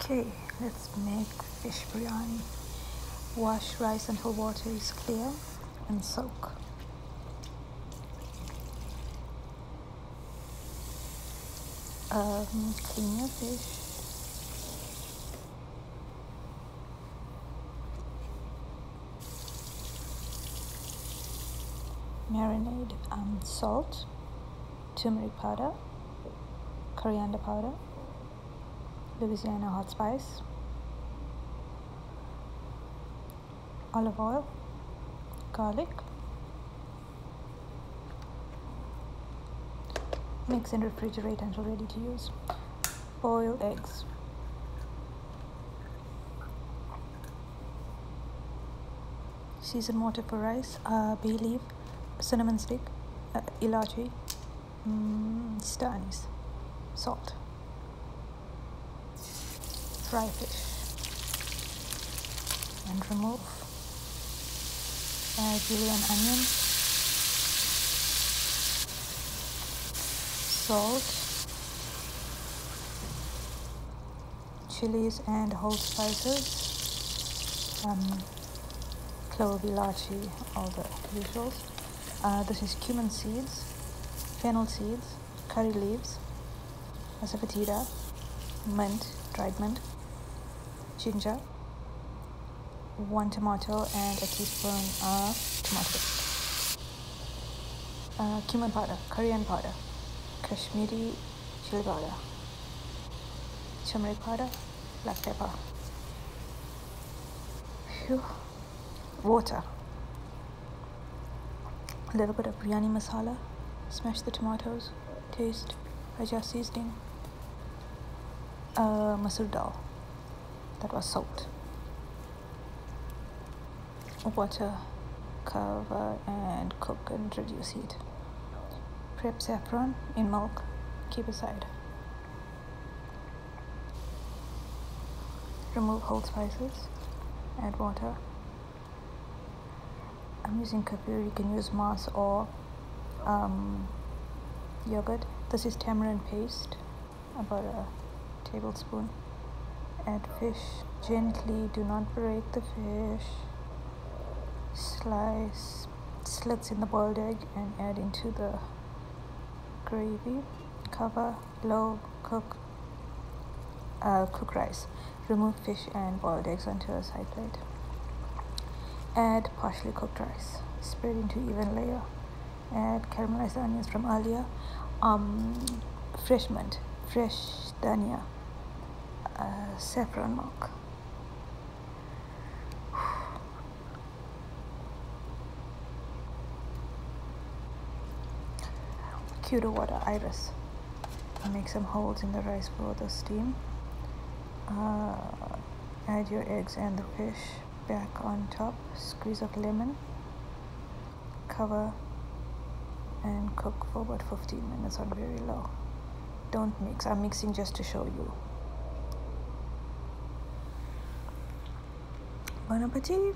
Okay, let's make fish biryani. Wash rice until water is clear and soak. Clean your fish. Marinade salt, turmeric powder, coriander powder, Louisiana hot spice, olive oil, garlic. Mix and refrigerate until ready to use. Boil eggs. Season water for rice, bay leaf, cinnamon stick, ilachi, star anise, salt. Fry fish and remove. Add julienne onions, salt, chilies and whole spices, clove, ilachi, all the usuals. This is cumin seeds, fennel seeds, curry leaves, asafoetida, mint, dried mint, ginger, 1 tomato and a teaspoon of tomato paste. Cumin powder, coriander powder, Kashmiri chili powder, turmeric powder, black pepper. Water. A little bit of biryani masala. Smash the tomatoes. Taste. Adjust seasoning. Masoor dal that was soaked. Water, cover and cook and reduce heat. Prep saffron in milk, keep aside. Remove whole spices, add water. I'm using kefir, you can use mass or yogurt. This is tamarind paste, about a tablespoon. Add fish gently, do not break the fish. Slice slits in the boiled egg and add into the gravy. Cover, low, cook rice. Remove fish and boiled eggs onto a side plate. Add partially cooked rice. Spread into even layer. Add caramelized onions from earlier. Fresh mint, fresh dhania, saffron milk. Cudo water, iris. Make some holes in the rice for the steam. Add your eggs and the fish back on top. Squeeze of lemon. Cover and cook for about 15 minutes on very low. Don't mix. I'm mixing just to show you. Bon appetit.